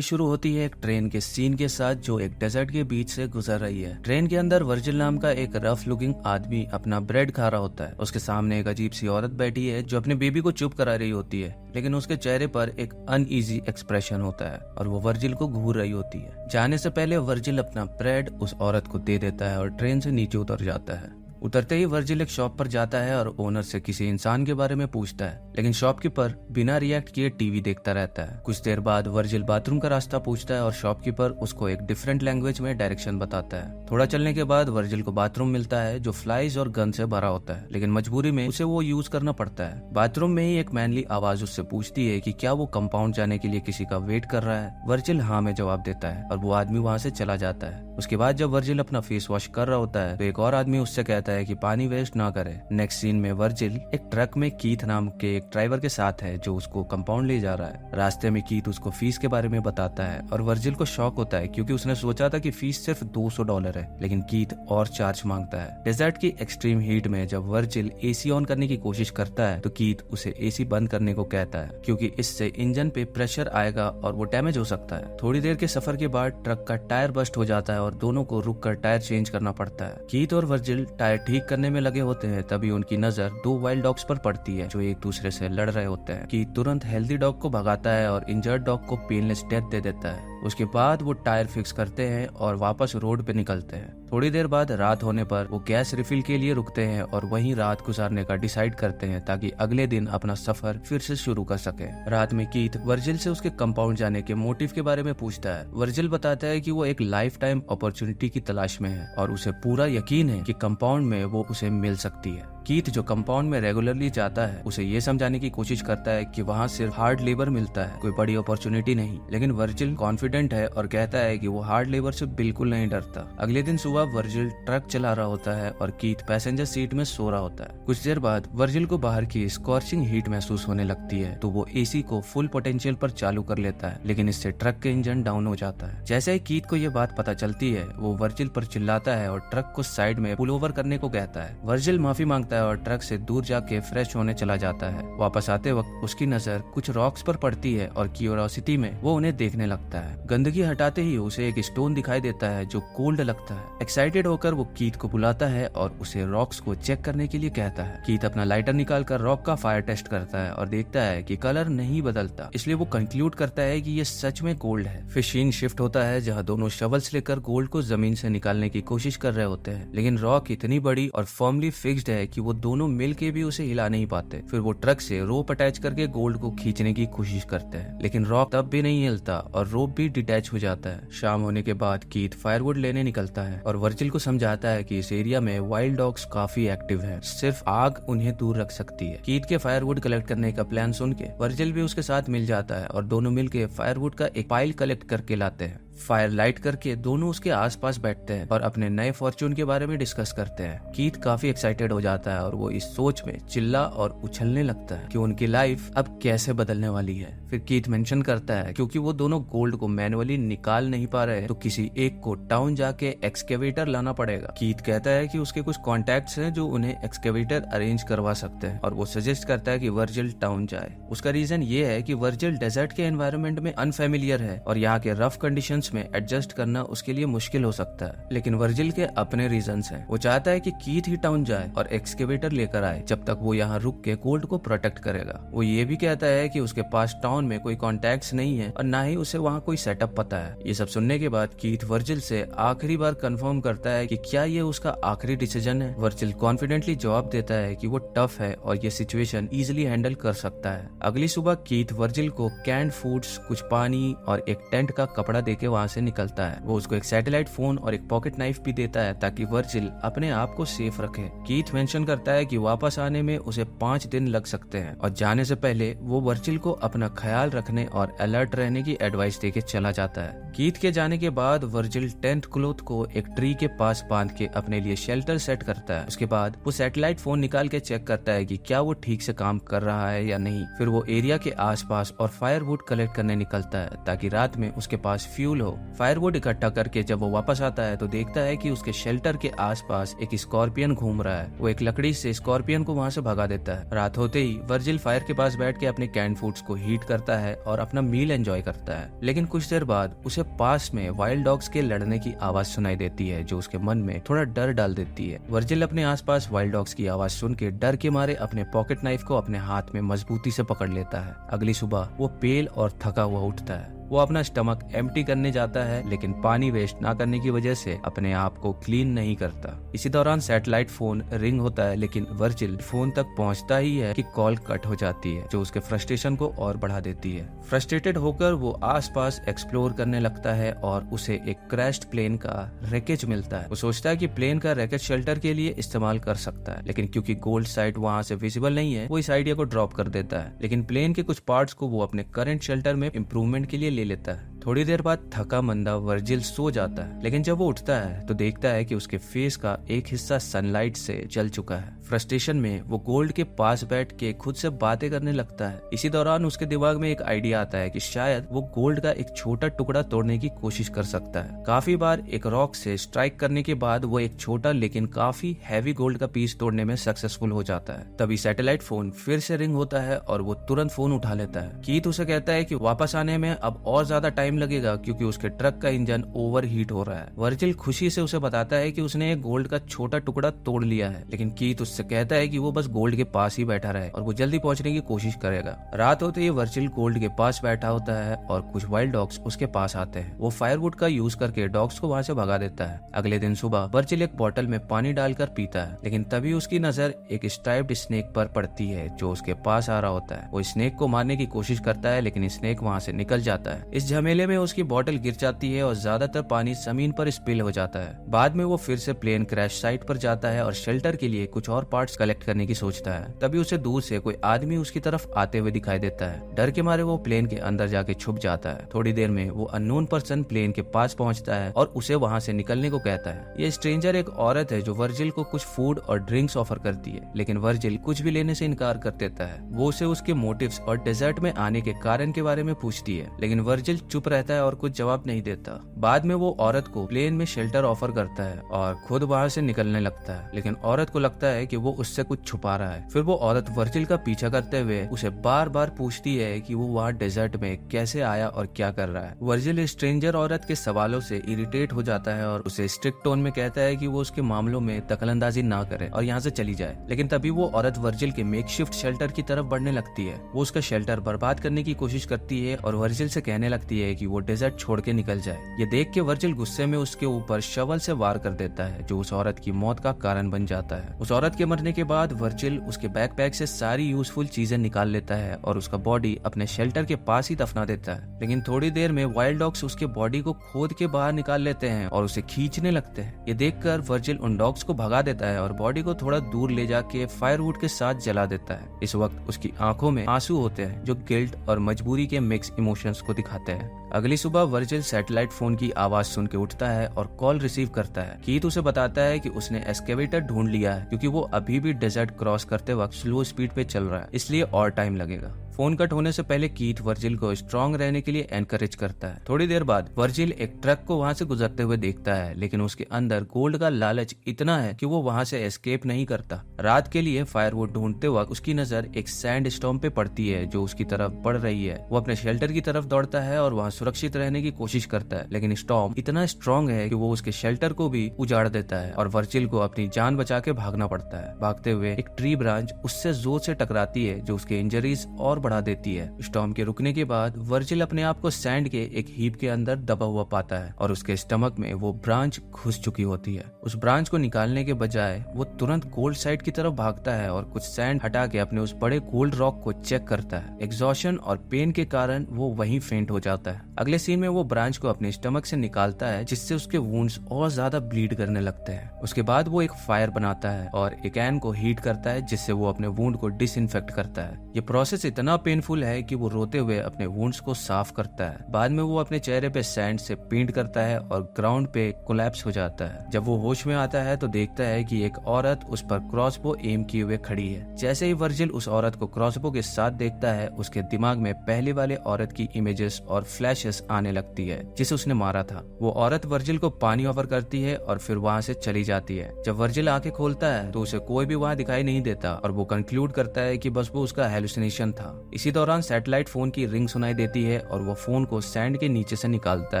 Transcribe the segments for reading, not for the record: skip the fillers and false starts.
Movie शुरू होती है एक ट्रेन के सीन के साथ जो एक डेजर्ट के बीच से गुजर रही है। ट्रेन के अंदर वर्जिल नाम का एक रफ लुकिंग आदमी अपना ब्रेड खा रहा होता है। उसके सामने एक अजीब सी औरत बैठी है जो अपने बेबी को चुप करा रही होती है, लेकिन उसके चेहरे पर एक अनईजी एक्सप्रेशन होता है और वो वर्जिल को घूर रही होती है। जाने से पहले वर्जिल अपना ब्रेड उस औरत को दे देता है और ट्रेन से नीचे उतर जाता है। उतरते ही वर्जिल एक शॉप पर जाता है और ओनर से किसी इंसान के बारे में पूछता है, लेकिन शॉपकीपर बिना रिएक्ट किए टीवी देखता रहता है। कुछ देर बाद वर्जिल बाथरूम का रास्ता पूछता है और शॉपकीपर उसको एक डिफरेंट लैंग्वेज में डायरेक्शन बताता है। थोड़ा चलने के बाद वर्जिल को बाथरूम मिलता है जो फ्लाइज और गन से भरा होता है, लेकिन मजबूरी में उसे वो यूज करना पड़ता है। बाथरूम में ही एक मैनली आवाज उससे पूछती है कि क्या वो कंपाउंड जाने के लिए किसी का वेट कर रहा है। वर्जिल हाँ में जवाब देता है और वो आदमी वहाँ से चला जाता है। उसके बाद जब वर्जिल अपना फेस वॉश कर रहा होता है तो एक और आदमी उससे कहता है कि पानी वेस्ट ना करे। नेक्स्ट सीन में वर्जिल एक ट्रक में कीथ नाम के एक ड्राइवर के साथ है जो उसको कंपाउंड ले जा रहा है। रास्ते में कीथ उसको फीस के बारे में बताता है और वर्जिल को शॉक होता है क्योंकि उसने सोचा था कि फीस सिर्फ $200 है, लेकिन कीथ और चार्ज मांगता है। डेजर्ट की एक्सट्रीम हीट में जब वर्जिल एसी ऑन करने की कोशिश करता है तो कीथ उसे एसी बंद करने को कहता है क्योंकि इससे इंजन पे प्रेशर आएगा और वो डैमेज हो सकता है। थोड़ी देर के सफर के बाद ट्रक का टायर बस्ट हो जाता है और दोनों को रुक कर टायर चेंज करना पड़ता है। कीथ और वर्जिल टायर ठीक करने में लगे होते हैं, तभी उनकी नजर 2 वाइल्ड डॉग्स पर पड़ती है जो एक दूसरे से लड़ रहे होते हैं। कीथ तुरंत हेल्दी डॉग को भगाता है और इंजर्ड डॉग को पेनलेस डेथ दे देता है। उसके बाद वो टायर फिक्स करते हैं और वापस रोड पे निकलते हैं। थोड़ी देर बाद रात होने पर वो गैस रिफिल के लिए रुकते हैं और वहीं रात गुजारने का डिसाइड करते हैं ताकि अगले दिन अपना सफर फिर से शुरू कर सके। रात में कीथ वर्जिल से उसके कंपाउंड जाने के मोटिव के बारे में पूछता है। वर्जिल बताता है कि वो एक लाइफ टाइम अपॉर्चुनिटी की तलाश में है और उसे पूरा यकीन है कि कंपाउंड में वो उसे मिल सकती है। कीथ जो कंपाउंड में रेगुलरली जाता है उसे ये समझाने की कोशिश करता है कि वहाँ सिर्फ हार्ड लेबर मिलता है, कोई बड़ी अपॉर्चुनिटी नहीं, लेकिन वर्जिल कॉन्फिडेंट है और कहता है कि वो हार्ड लेबर से बिल्कुल नहीं डरता। अगले दिन सुबह वर्जिल ट्रक चला रहा होता है और कीथ पैसेंजर सीट में सो रहा होता है। कुछ देर बाद वर्जिल को बाहर की स्कॉर्चिंग हीट महसूस होने लगती है तो वो एसी को फुल पोटेंशियल पर चालू कर लेता है, लेकिन इससे ट्रक के इंजन डाउन हो जाता है। जैसे ही कीथ को ये बात पता चलती है वो वर्जिल पर चिल्लाता है और ट्रक को साइड में पुल ओवर करने को कहता है। वर्जिल माफी मांगता है और ट्रक से दूर जाके फ्रेश होने चला जाता है। वापस आते वक्त उसकी नजर कुछ रॉक्स पर पड़ती है और क्यूरियोसिटी में वो उन्हें देखने लगता है। गंदगी हटाते ही उसे एक स्टोन दिखाई देता है जो कोल्ड लगता है। एक्साइटेड होकर वो कीथ को बुलाता है और उसे रॉक्स को चेक करने के लिए कहता है। कीथ अपना लाइटर निकालकर रॉक का फायर टेस्ट करता है और देखता है कि कलर नहीं बदलता, इसलिए वो कंक्लूड करता है कि ये सच में गोल्ड है। फिर सीन शिफ्ट होता है जहाँ दोनों शवल्स लेकर गोल्ड को जमीन से निकालने की कोशिश कर रहे होते हैं, लेकिन रॉक इतनी बड़ी और फर्मली फिक्स्ड है कि वो दोनों मिल के भी उसे हिला नहीं पाते। फिर वो ट्रक से रोप अटैच करके गोल्ड को खींचने की कोशिश करते हैं, लेकिन रॉक तब भी नहीं हिलता और रोप भी डिटैच हो जाता है। शाम होने के बाद कीथ फायरवुड लेने निकलता है और वर्जिल को समझाता है कि इस एरिया में वाइल्ड डॉग्स काफी एक्टिव हैं, सिर्फ आग उन्हें दूर रख सकती है। कीथ के फायरवुड कलेक्ट करने का प्लान सुन के वर्जिल भी उसके साथ मिल जाता है और दोनों मिलके फायरवुड का एक पाइल कलेक्ट करके लाते हैं। फायर लाइट करके दोनों उसके आसपास बैठते हैं और अपने नए फॉर्चून के बारे में डिस्कस करते हैं। कीथ काफी एक्साइटेड हो जाता है और वो इस सोच में चिल्ला और उछलने लगता है कि उनकी लाइफ अब कैसे बदलने वाली है। फिर कीथ मेंशन करता है क्योंकि वो दोनों गोल्ड को मैनुअली निकाल नहीं पा रहे तो किसी एक को टाउन जाके एक्सकेवेटर लाना पड़ेगा। कीथ कहता है कि उसके कुछ कॉन्टेक्ट्स हैं जो उन्हें एक्सकेवेटर अरेंज करवा सकते हैं और वो सजेस्ट करता है कि वर्जिल टाउन जाए। उसका रीजन ये है कि वर्जिल डेजर्ट के एनवायरनमेंट में अनफेमिलियर है और यहाँ के रफ कंडीशंस में एडजस्ट करना उसके लिए मुश्किल हो सकता है, लेकिन वर्जिल के अपने रीजंस हैं। वो चाहता है कि कीथ ही टाउन जाए और एक्सकेवेटर लेकर आए जब तक वो यहाँ रुक के गोल्ड को प्रोटेक्ट करेगा। वो ये भी कहता है कि उसके पास टाउन में कोई कॉन्टेक्ट्स नहीं है और ना ही उसे वहाँ कोई सेटअप पता है। ये सब सुनने के बाद कीथ वर्जिल से आखिरी बार कंफर्म करता है कि क्या ये उसका आखिरी डिसीजन है। वर्जिल कॉन्फिडेंटली जवाब देता है कि वो टफ है और ये सिचुएशन इजिली हैंडल कर सकता है। अगली सुबह कीथ वर्जिल को कैंड फूड्स, कुछ पानी और एक टेंट का कपड़ा देके वहाँ से निकलता है। वो उसको एक सैटेलाइट फोन और एक पॉकेट नाइफ भी देता है ताकि वर्जिल अपने आप को सेफ रखे। कीथ मेंशन करता है कि वापस आने में उसे 5 दिन लग सकते हैं और जाने से पहले वो वर्जिल को अपना ख्याल रखने और अलर्ट रहने की एडवाइस देके चला जाता है। कीथ के जाने के बाद वर्जिल टेंट क्लॉथ को एक ट्री के पास बांध के अपने लिए शेल्टर सेट करता है। उसके बाद वो सैटेलाइट फोन निकाल के चेक करता है कि क्या वो ठीक से काम कर रहा है या नहीं। फिर वो एरिया के आसपास और फायरवुड कलेक्ट करने निकलता है ताकि रात में उसके पास फ्यूल सक्सेसफुल हो। फायरवुड इकट्ठा करके जब वो वापस आता है तो देखता है कि उसके शेल्टर के आसपास एक स्कॉर्पियन घूम रहा है। वो एक लकड़ी से स्कॉर्पियन को वहां से भगा देता है। रात होते ही वर्जिल फायर के पास बैठ के अपने कैंड फूड्स को हीट करता है और अपना मील एंजॉय करता है। लेकिन कुछ देर बाद उसे पास में वाइल्ड डॉग्स के लड़ने की आवाज सुनाई देती है, जो उसके मन में थोड़ा डर डाल देती है। वर्जिल अपने आसपास वाइल्ड डॉग्स की आवाज सुन के डर के मारे अपने पॉकेट नाइफ को अपने हाथ में मजबूती से पकड़ लेता है। अगली सुबह वो पेल और थका हुआ उठता है। वो अपना स्टमक एम्प्टी करने जाता है, लेकिन पानी वेस्ट ना करने की वजह से अपने आप को क्लीन नहीं करता। इसी दौरान सैटेलाइट फोन रिंग होता है, लेकिन वर्जिल फोन तक पहुंचता ही है कि कॉल कट हो जाती है, जो उसके फ्रस्ट्रेशन को और बढ़ा देती है। फ्रस्ट्रेटेड होकर वो आसपास एक्सप्लोर करने लगता है और उसे एक क्रैश्ड प्लेन का रैकेज मिलता है। वो सोचता है कि प्लेन का रैकेज शेल्टर के लिए इस्तेमाल कर सकता है, लेकिन क्योंकि गोल्ड साइट वहाँ से विजिबल नहीं है, वो इस आइडिया को ड्रॉप कर देता है। लेकिन प्लेन के कुछ पार्ट्स को वो अपने करंट शेल्टर में इम्प्रूवमेंट के लिए ले लेता है। थोड़ी देर बाद थका मंदा वर्जिल सो जाता है, लेकिन जब वो उठता है तो देखता है कि उसके फेस का एक हिस्सा सनलाइट से जल चुका है। फ्रस्ट्रेशन में वो गोल्ड के पास बैठ के खुद से बातें करने लगता है। इसी दौरान उसके दिमाग में एक आइडिया आता है कि शायद वो गोल्ड का एक छोटा टुकड़ा तोड़ने की कोशिश कर सकता है। काफी बार एक रॉक से स्ट्राइक करने के बाद वो एक छोटा लेकिन काफी हैवी गोल्ड का पीस तोड़ने में सक्सेसफुल हो जाता है। तभी सैटेलाइट फोन फिर से रिंग होता है और वो तुरंत फोन उठा लेता है। कीथ उसे कहता है कि वापस आने में अब और ज्यादा टाइम लगेगा, क्योंकि उसके ट्रक का इंजन ओवर हीट हो रहा है। वर्जिल खुशी से उसे बताता है कि उसने एक गोल्ड का छोटा टुकड़ा तोड़ लिया है, लेकिन कीथ उससे कहता है कि वो बस गोल्ड के पास ही बैठा रहे और वो जल्दी पहुंचने की कोशिश करेगा। रात होते ही वर्जिल गोल्ड के पास बैठा होता है और कुछ वाइल्ड डॉग्स उसके पास आते हैं। वो फायरवुड का यूज करके डॉग्स को वहां से भगा देता है। अगले दिन सुबह वर्जिल एक बॉटल में पानी डालकर पीता है, लेकिन तभी उसकी नजर एक स्ट्राइप्ड स्नेक पर पड़ती है, जो उसके पास आ रहा होता है। वो स्नेक को मारने की कोशिश करता है, लेकिन स्नेक वहां से निकल जाता है। इस झमेले में उसकी बॉटल गिर जाती है और ज्यादातर पानी जमीन पर स्पिल हो जाता है। बाद में वो फिर से प्लेन क्रैश साइट पर जाता है और शेल्टर के लिए कुछ और पार्ट्स कलेक्ट करने की सोचता है। तभी उसे दूर से कोई आदमी उसकी तरफ आते हुए दिखाई देता है। डर के मारे वो प्लेन के अंदर जाके छुप जाता है। थोड़ी देर में वो अननोन पर्सन प्लेन के पास पहुंचता है और उसे वहां से निकलने को कहता है। ये स्ट्रेंजर एक औरत है जो वर्जिल को कुछ फूड और ड्रिंक्स ऑफर करती है, लेकिन वर्जिल कुछ भी लेने से इनकार कर देता है। वो उसे उसके मोटिव्स और डेजर्ट में आने के कारण के बारे में पूछती है, लेकिन वर्जिल चुप रहता है और कुछ जवाब नहीं देता। बाद में वो औरत को प्लेन में शेल्टर ऑफर करता है और खुद वहां से निकलने लगता है, लेकिन औरत को लगता है कि वो उससे कुछ छुपा रहा है। फिर वो औरत वर्जिल का पीछा करते हुए उसे बार बार पूछती है कि वो वहाँ डेजर्ट में कैसे आया और क्या कर रहा है। वर्जिल स्ट्रेंजर औरत के सवालों से इरिटेट हो जाता है और उसे स्ट्रिक्ट टोन में कहता है कि वो उसके मामलों में दखलंदाजी ना करे और यहाँ से चली जाए। लेकिन तभी वो औरत वर्जिल के मेकशिफ्ट शेल्टर की तरफ बढ़ने लगती है। वो उसका शेल्टर बर्बाद करने की कोशिश करती है और वर्जिल से कहने लगती है कि वो डेजर्ट छोड़ के निकल जाए। ये देख के वर्जिल गुस्से में उसके ऊपर शवल से वार कर देता है, जो उस औरत की मौत का कारण बन जाता है। उस औरत के मरने के बाद वर्जिल उसके बैकपैक से सारी यूजफुल चीजें निकाल लेता है और उसका बॉडी अपने शेल्टर के पास ही दफना देता है। लेकिन थोड़ी देर में वाइल्ड डॉग्स उसके बॉडी को खोद के बाहर निकाल लेते हैं और उसे खींचने लगते हैं। ये देखकर वर्जिल उन डॉग्स को भगा देता है और बॉडी को थोड़ा दूर ले जाके फायरवुड के साथ जला देता है। इस वक्त उसकी आंखों में आंसू होते हैं, जो गिल्ट और मजबूरी के मिक्स इमोशंस को दिखाते हैं। अगली सुबह वर्जिल सैटेलाइट फोन की आवाज सुन के उठता है और कॉल रिसीव करता है। कीथ उसे बताता है कि उसने एस्केवेटर ढूंढ लिया है, क्योंकि वो अभी भी डेजर्ट क्रॉस करते वक्त स्लो स्पीड पे चल रहा है, इसलिए और टाइम लगेगा। फोन कट होने से पहले कीथ वर्जिल को स्ट्रांग रहने के लिए एनकरेज करता है। थोड़ी देर बाद वर्जिल एक ट्रक को वहां से गुजरते हुए देखता है, लेकिन उसके अंदर गोल्ड का लालच इतना है कि वो वहां से एस्केप नहीं करता। रात के लिए फायरवुड ढूंढते वक्त उसकी नजर एक सैंड स्टॉर्म पे पड़ती है, जो उसकी तरफ बढ़ रही है। वो अपने शेल्टर की तरफ दौड़ता है और वहाँ सुरक्षित रहने की कोशिश करता है, लेकिन स्टॉर्म इतना स्ट्रांग है कि वो उसके शेल्टर को भी उजाड़ देता है और वर्जिल को अपनी जान बचा के भागना पड़ता है। भागते हुए एक ट्री ब्रांच उससे जोर से टकराती है, जो उसके इंजरीज और बढ़ा देती है। स्टॉर्म के रुकने के बाद वर्जिल अपने आप को सैंड के एक हीप के अंदर दबा हुआ पाता है और उसके स्टमक में वो ब्रांच घुस चुकी होती है। उस ब्रांच को निकालने के बजाय वो तुरंत गोल्ड साइड की तरफ भागता है और कुछ सैंड हटा के अपने उस बड़े गोल्ड रॉक को चेक करता है। एग्जॉशन और पेन के कारण वो वहीं फेंट हो जाता है। अगले सीन में वो ब्रांच को अपने स्टमक से निकालता है, जिससे उसके वुंड्स और ज्यादा ब्लीड करने लगते हैं। उसके बाद वो एक फायर बनाता है और एक कैन को हीट करता है, जिससे वो अपने वुंड को डिसइंफेक्ट करता है। ये प्रोसेस इतना पेनफुल है कि वो रोते हुए अपने वुंड्स को साफ करता है। बाद में वो अपने चेहरे पे सैंड से पेंट करता है और ग्राउंड पे कोलैप्स हो जाता है। जब वो होश में आता है तो देखता है कि एक औरत उस पर क्रॉसबो एम किए हुए खड़ी है। जैसे ही वर्जिल उस औरत को क्रॉसबो के साथ देखता है, उसके दिमाग में पहले वाले औरत की इमेजेस और फ्लैशेस आने लगती है जिसे उसने मारा था। वो औरत वर्जिल को पानी ऑफर करती है और फिर वहाँ से चली जाती है। जब वर्जिल आंखें खोलता है तो उसे कोई भी वहाँ दिखाई नहीं देता और वो कंक्लूड करता है कि बस वो उसका हेलुसिनेशन था। इसी दौरान सैटेलाइट फोन की रिंग सुनाई देती है और वो फोन को सैंड के नीचे से निकालता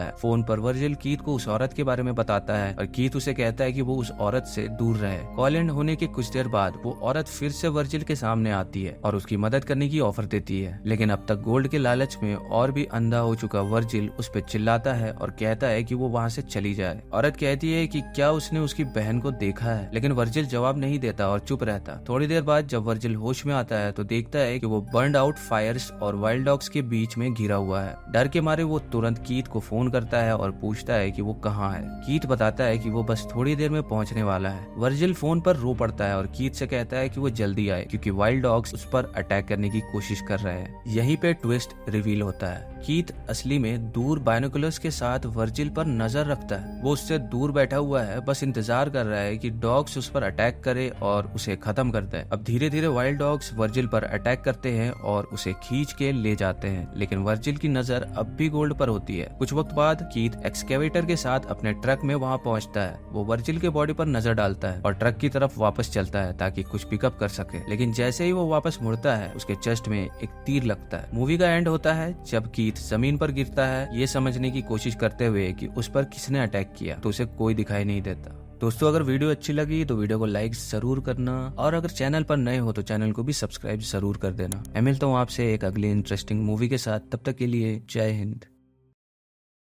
है। फोन पर वर्जिल कीथ को उस औरत के बारे में बताता है और कीथ उसे कहता है कि वो उस औरत से दूर रहे। कॉल एंड होने के कुछ देर बाद वो औरत फिर से वर्जिल के सामने आती है और उसकी मदद करने की ऑफर देती है, लेकिन अब तक गोल्ड के लालच में और भी अंधा हो चुका वर्जिल उस पर चिल्लाता है और कहता है कि वो वहाँ से चली जाए। औरत कहती है कि क्या उसने उसकी बहन को देखा है, लेकिन वर्जिल जवाब नहीं देता और चुप रहता। थोड़ी देर बाद जब वर्जिल होश में आता है तो देखता है कि वो बर्न्ड आउट फायर्स और वाइल्ड डॉग्स के बीच में घिरा हुआ है। डर के मारे वो तुरंत कीथ को फोन करता है और पूछता है कि वो कहाँ है। कीथ बताता है कि वो बस थोड़ी देर में पहुंचने वाला है। वर्जिल फोन पर रो पड़ता है और कीथ से कहता है कि वो जल्दी आए क्योंकि वाइल्ड डॉग्स उस पर अटैक करने की कोशिश कर रहे हैं। यहीं पे ट्विस्ट रिवील होता है। कीथ असली में दूर बाइनोकुलर्स के साथ वर्जिल पर नजर रखता है। वो उससे दूर बैठा हुआ है, बस इंतजार कर रहा है कि डॉग्स उस पर अटैक करे और उसे खत्म कर दे। अब धीरे धीरे वाइल्ड डॉग्स वर्जिल पर अटैक करते हैं और उसे खींच के ले जाते हैं, लेकिन वर्जिल की नजर अब भी गोल्ड पर होती है। कुछ वक्त बाद कीथ एक्सकेवेटर के साथ अपने ट्रक में वहाँ पहुँचता है। वो वर्जिल के बॉडी पर नजर डालता है और ट्रक की तरफ वापस चलता है ताकि कुछ पिकअप कर सके, लेकिन जैसे ही वो वापस मुड़ता है उसके चेस्ट में एक तीर लगता है। मूवी का एंड होता है जब कीथ जमीन पर गिरता है, ये समझने की कोशिश करते हुए कि उस पर किसने अटैक किया, तो उसे कोई दिखाई नहीं देता। दोस्तों, अगर वीडियो अच्छी लगी तो वीडियो को लाइक जरूर करना और अगर चैनल पर नए हो तो चैनल को भी सब्सक्राइब जरूर कर देना। मैं मिलता हूँ आपसे एक अगली इंटरेस्टिंग मूवी के साथ। तब तक के लिए जय हिंद।